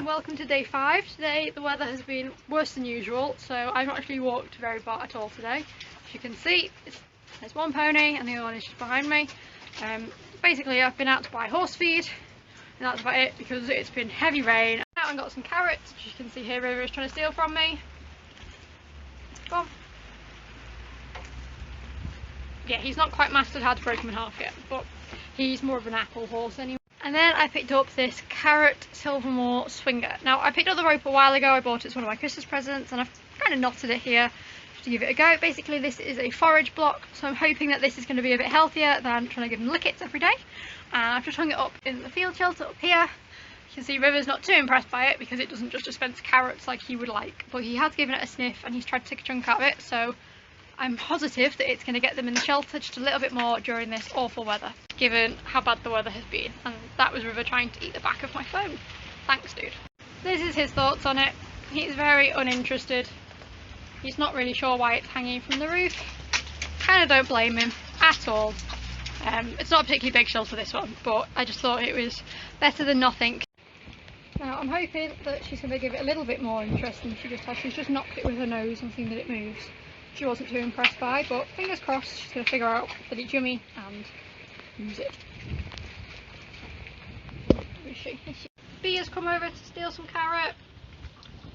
and welcome to day 5. Today the weather has been worse than usual, so I've not actually walked very far at all today. As you can see, there's one pony and the other one is just behind me. Basically I've been out to buy horse feed and that's about it because it's been heavy rain. Out and got some carrots, which you can see here River is trying to steal from me. Go on. Yeah, he's not quite mastered how to break them in half yet, but he's more of an apple horse anyway. And then I picked up this carrot Silvermore swinger. Now I picked up the rope a while ago, I bought it as one of my Christmas presents and I've kind of knotted it here to give it a go. Basically this is a forage block, so I'm hoping that this is going to be a bit healthier than trying to give him lickets every day. And I've just hung it up in the field shelter up here. You can see River's not too impressed by it because it doesn't just dispense carrots like he would like, but he has given it a sniff and he's tried to take a chunk out of it, so I'm positive that it's going to get them in the shelter just a little bit more during this awful weather, given how bad the weather has been. And that was River trying to eat the back of my phone. Thanks, dude. This is his thoughts on it. He's very uninterested. He's not really sure why it's hanging from the roof. Kind of don't blame him at all. It's not a particularly big shelter, this one, but I just thought it was better than nothing. Now I'm hoping that she's going to give it a little bit more interest than she just has. She's just knocked it with her nose and seen that it moves. She wasn't too impressed by, but fingers crossed she's going to figure out that it's yummy and use it. Where is she? Bee has come over to steal some carrot.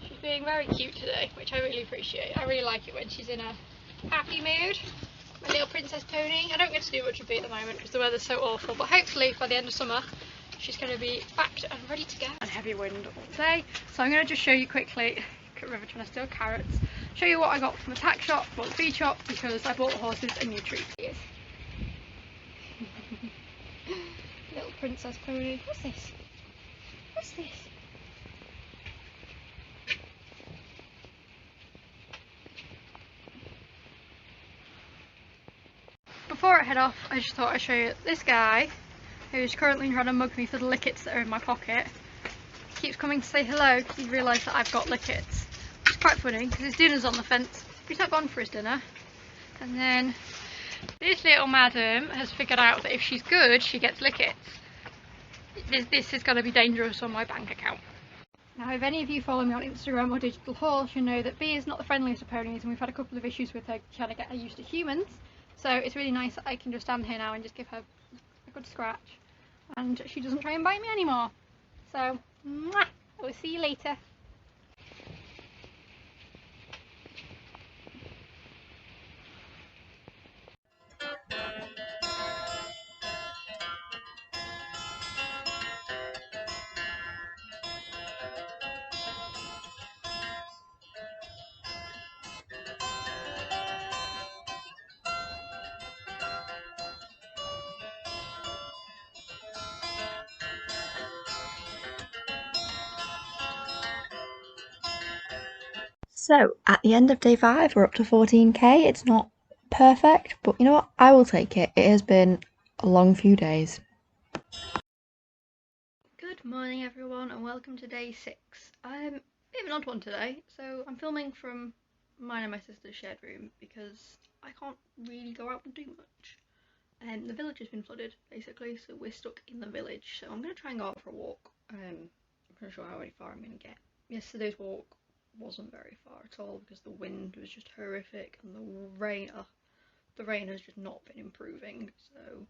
She's being very cute today, which I really appreciate. I really like it when she's in a happy mood. My little princess pony. I don't get to do much with Bee at the moment because the weather's so awful, but hopefully by the end of summer she's going to be back and ready to go. And heavy wind all day, so I'm going to just show you quickly. River trying to steal carrots. Show you what I got from the tack shop, bought the feed shop because I bought the horses a new treat. Little princess pony. What's this? What's this? Before I head off, I just thought I'd show you this guy who's currently trying to mug me for the lickets that are in my pocket. He keeps coming to say hello because he's realised that I've got lickets. It's quite funny because his dinner's on the fence. He's not gone for his dinner. And then this little madam has figured out that if she's good, she gets lickets. This is going to be dangerous on my bank account. Now, if any of you follow me on Instagram or Digital Horse, you know that Bee is not the friendliest of ponies, and we've had a couple of issues with her trying to get her used to humans. So it's really nice that I can just stand here now and just give her a good scratch, and she doesn't try and bite me anymore. So, mwah, I will see you later. So, at the end of day 5, we're up to 14k. It's not perfect, but you know what? I will take it. It has been a long few days. Good morning everyone and welcome to day 6. I'm a bit of an odd one today, so I'm filming from mine and my sister's shared room because I can't really go out and do much. The village has been flooded basically, so we're stuck in the village, so I'm going to try and go out for a walk. I'm not sure how far I'm going to get. Yesterday's walk wasn't very far at all because the wind was just horrific and the rain has just not been improving, so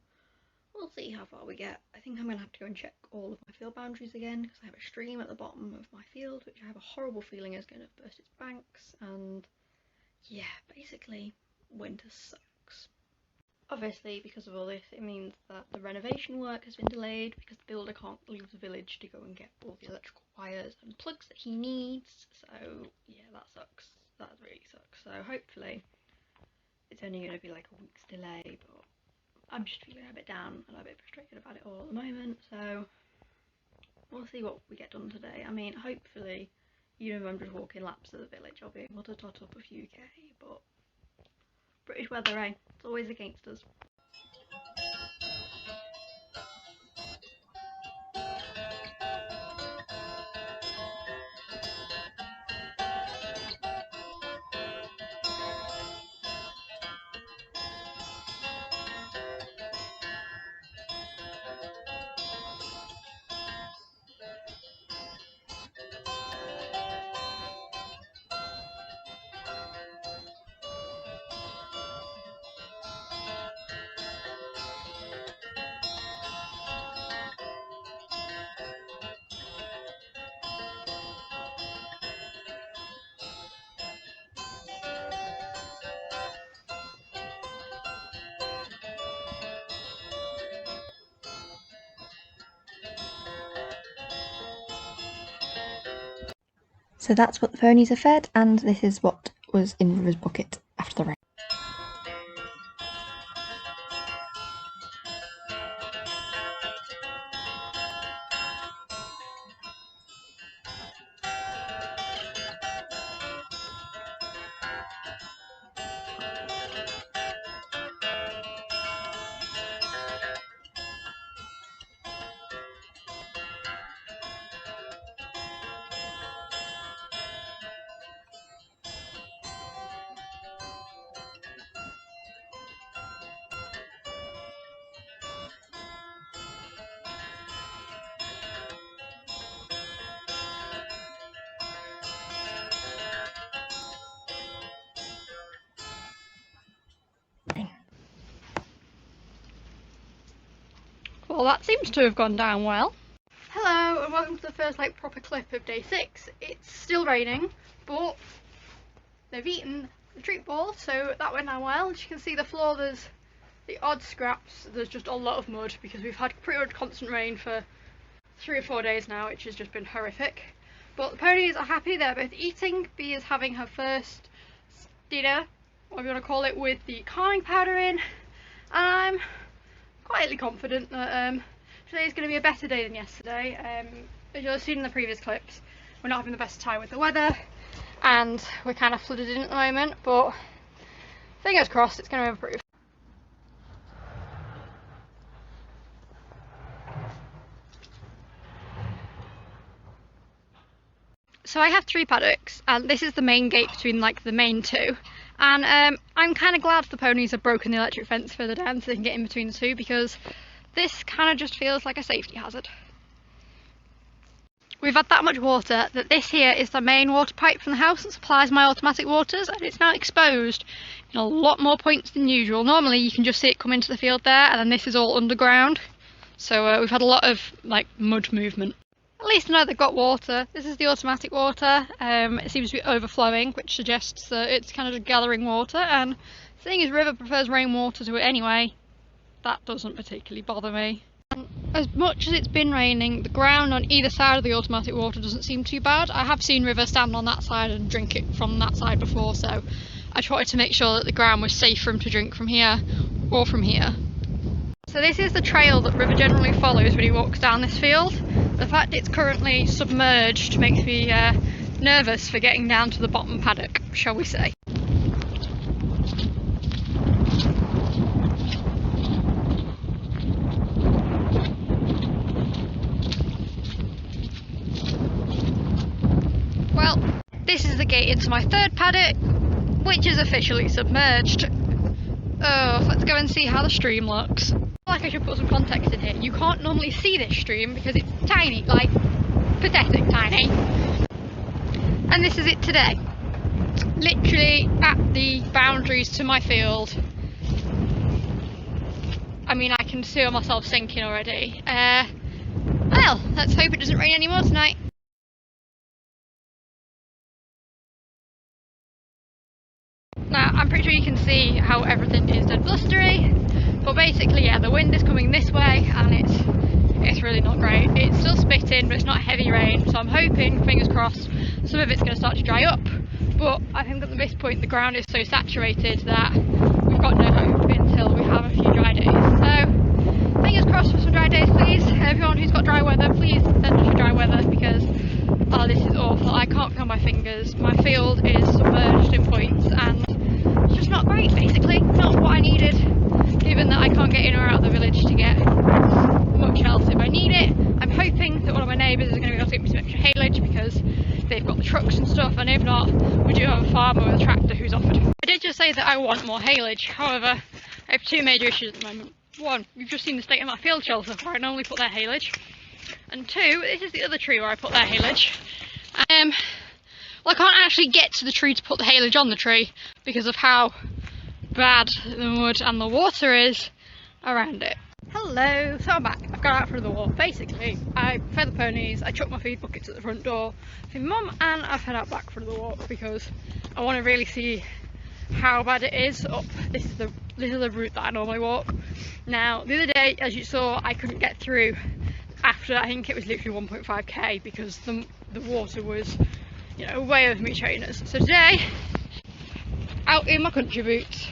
we'll see how far we get. I think I'm going to have to go and check all of my field boundaries again because I have a stream at the bottom of my field which I have a horrible feeling is going to burst its banks, and yeah, basically winter sucks. Obviously because of all this it means that the renovation work has been delayed because the builder can't leave the village to go and get all the electrical wires and plugs that he needs, so yeah, that sucks. That really sucks. So hopefully it's only going to be like a week's delay, but I'm just feeling a bit down and a bit frustrated about it all at the moment, so we'll see what we get done today. I mean, hopefully, even if I'm just walking laps of the village, I'll be able to tot up a few k, but British weather, eh? It's always against us. So that's what the ponies are fed, and this is what was in River's bucket after the rain. Well, that seems to have gone down well. Hello and welcome to the first proper clip of day 6. It's still raining, but they've eaten the treat ball, so that went down well. As you can see, the floor, there's the odd scraps, there's just a lot of mud because we've had pretty much constant rain for 3 or 4 days now, which has just been horrific. But the ponies are happy, they're both eating. Bee is having her first dinner, whatever you want to call it, with the calming powder in, and I'm quietly confident that today is going to be a better day than yesterday. As you'll have seen in the previous clips, we're not having the best time with the weather and we're kind of flooded in at the moment, but fingers crossed it's going to improve. So I have 3 paddocks, and this is the main gate between the main 2, and I'm kind of glad the ponies have broken the electric fence further down so they can get in between the 2, because this kind of just feels like a safety hazard. We've had that much water that this here is the main water pipe from the house that supplies my automatic waters, and it's now exposed in a lot more points than usual. Normally you can just see it come into the field there, and then this is all underground, so we've had a lot of mud movement. At least I know they've got water. This is the automatic water. It seems to be overflowing, which suggests that it's kind of just gathering water, and seeing as River prefers rainwater to it anyway, that doesn't particularly bother me. And as much as it's been raining, the ground on either side of the automatic water doesn't seem too bad. I have seen River stand on that side and drink it from that side before, so I tried to make sure that the ground was safe for him to drink from here or from here. So this is the trail that River generally follows when he walks down this field. The fact it's currently submerged makes me nervous for getting down to the bottom paddock, shall we say. Well, this is the gate into my 3rd paddock, which is officially submerged. Oh, let's go and see how the stream looks. I should put some context in here. You can't normally see this stream because it's tiny, pathetic tiny. And this is it today. Literally at the boundaries to my field. I mean, I can feel myself sinking already. Well, let's hope it doesn't rain anymore tonight. Now, I'm pretty sure you can see how everything is dead blustery. But basically, yeah, the wind is coming this way and it's really not great. It's still spitting, but it's not heavy rain, so I'm hoping, fingers crossed, some of it's going to start to dry up. But I think at this point the ground is so saturated that we've got no hope until we have a few dry days. So fingers crossed for some dry days, please. Everyone who's got dry weather, please send us your dry weather, because this is awful. I can't feel my fingers. My field is submerged in points and it's just not great, basically. Not what I needed, given that I can't get in or out of the village to get much else if I need it. I'm hoping that one of my neighbours is going to be able to get me some extra haylage because they've got the trucks and stuff, and if not, we do have a farmer with a tractor who's offered. I did just say that I want more haylage, however, I have 2 major issues at the moment. 1, you've just seen the state of my field shelter where I normally put their haylage, and 2, this is the other tree where I put their haylage. Well, I can't actually get to the tree to put the haylage on the tree because of how bad the mud and the water is around it. Hello, so I'm back. I've got out for the walk. Basically, I fed the ponies, I chucked my feed buckets at the front door for my mum, and I've head out back for the walk because I want to really see how bad it is up. This is the route that I normally walk. Now, the other day, as you saw, I couldn't get through after, I think it was literally 1.5k because the water was you know, way over me trainers. So today, out in my country boots,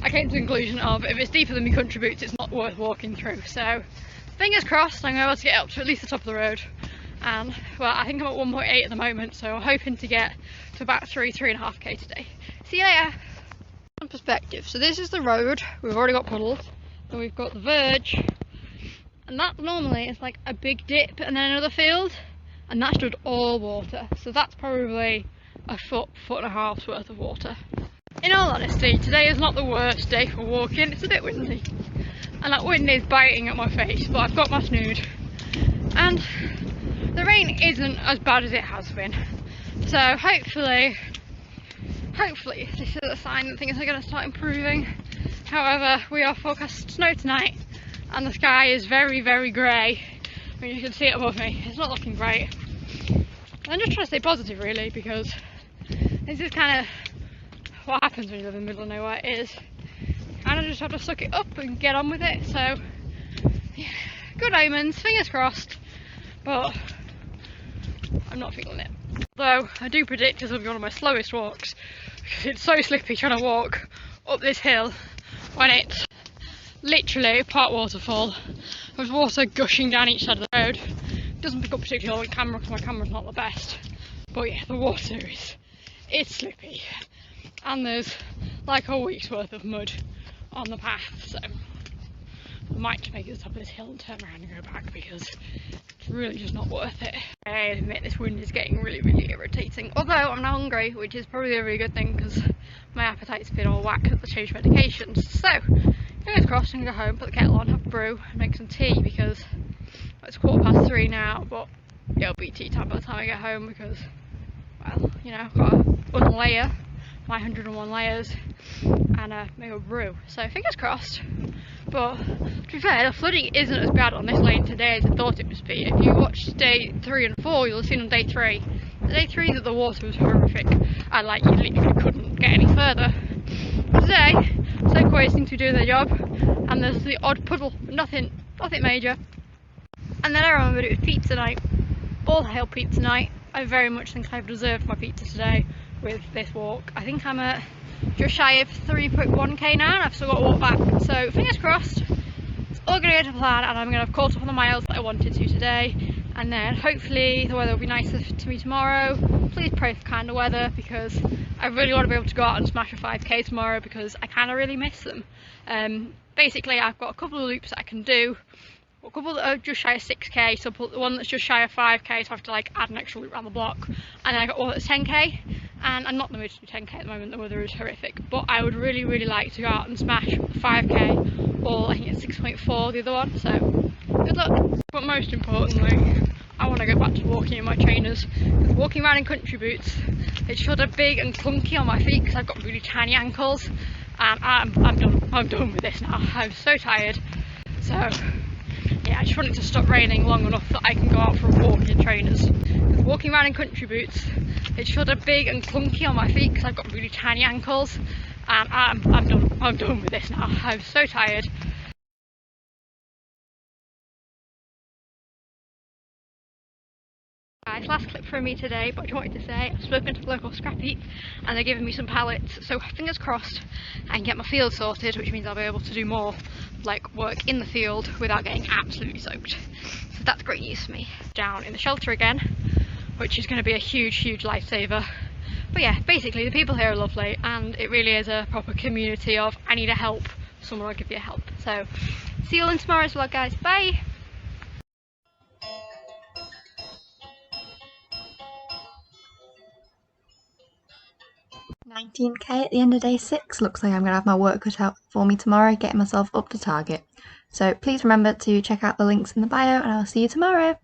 I came to the conclusion of if it's deeper than my country boots, it's not worth walking through. So fingers crossed I'm able to get up to at least the top of the road. And well, I think I'm at 1.8 at the moment, so I'm hoping to get to about 3.5k today. See you later. Some perspective. So this is the road. We've already got puddles, and we've got the verge, and that normally is like a big dip and then another field, and that's just all water. So that's probably a foot and a half's worth of water. In all honesty, today is not the worst day for walking. It's a bit windy, and that wind is biting at my face, but I've got my snood, and the rain isn't as bad as it has been. So hopefully this is a sign that things are going to start improving. However, we are forecast snow tonight, and the sky is very, very grey. I mean, you can see it above me. It's not looking great. I'm just trying to stay positive, really, because this is kind of what happens when you live in the middle of nowhere. Is kind of just have to suck it up and get on with it. So, yeah, good omens, fingers crossed. But I'm not feeling it. Though I do predict this will be one of my slowest walks, because it's so slippy trying to walk up this hill when it's literally part waterfall. There's water gushing down each side of the road. It doesn't pick up particularly on camera because my camera's not the best. But yeah, the water it's slippy. And there's like a week's worth of mud on the path, so I might make it to the top of this hill and turn around and go back, because it's really just not worth it. I admit this wind is getting really, really irritating. Although I'm now hungry, which is probably a really good thing, because my appetite's been all whack as I changed medications. So, fingers crossed, I'm going to go home, put the kettle on, have a brew, and make some tea, because it's 3:15 now, but it'll be tea time by the time I get home, because, well, you know, I've got to unlayer my 101 layers and make a brew. So fingers crossed. But to be fair, the flooding isn't as bad on this lane today as I thought it must be. If you watched day 3 and 4, you'll have seen on day 3 that the water was horrific, and like you literally couldn't get any further. Today, segways seem to be doing their job, and there's the odd puddle, but nothing major. And then I remembered it was pizza night. All hail pizza night. I very much think I've deserved my pizza today with this walk. I think I'm at just shy of 3.1k now, and I've still got to walk back. So fingers crossed, it's all going to go to plan, and I'm going to have caught up on the miles that I wanted to today. And then hopefully the weather will be nicer to me tomorrow. Please pray for kinder weather, because I really want to be able to go out and smash a 5k tomorrow, because I kind of really miss them. Basically, I've got a couple of loops that I can do. A couple that are just shy of 6k, so the one that's just shy of 5k, so I have to like add an extra loop around the block. And then I got one that's 10k, and I'm not in the mood to do 10k at the moment. The weather is horrific, but I would really, really like to go out and smash 5k, or I think it's 6.4 the other one. So good luck. But most importantly, I want to go back to walking in my trainers. Because walking around in country boots, it's sort of big and clunky on my feet because I've got really tiny ankles, and I'm done with this now. I'm so tired. So yeah, I just want it to stop raining long enough that I can go out for a walk in trainers. Because walking around in country boots, it's sort of big and clunky on my feet because I've got really tiny ankles, and I'm done with this now. I'm so tired. Guys, last clip from me today, but I just wanted to say I've spoken to the local scrap heap and they're giving me some pallets, so fingers crossed I can get my field sorted, which means I'll be able to do more like work in the field without getting absolutely soaked. So that's great news for me. Down in the shelter again, which is going to be a huge lifesaver. But yeah, basically the people here are lovely, and it really is a proper community of I need a help, someone will give you a help. So see you all in tomorrow's vlog, guys. Bye! $19k at the end of day 6. Looks like I'm going to have my work cut out for me tomorrow, getting myself up to target. So please remember to check out the links in the bio, and I'll see you tomorrow.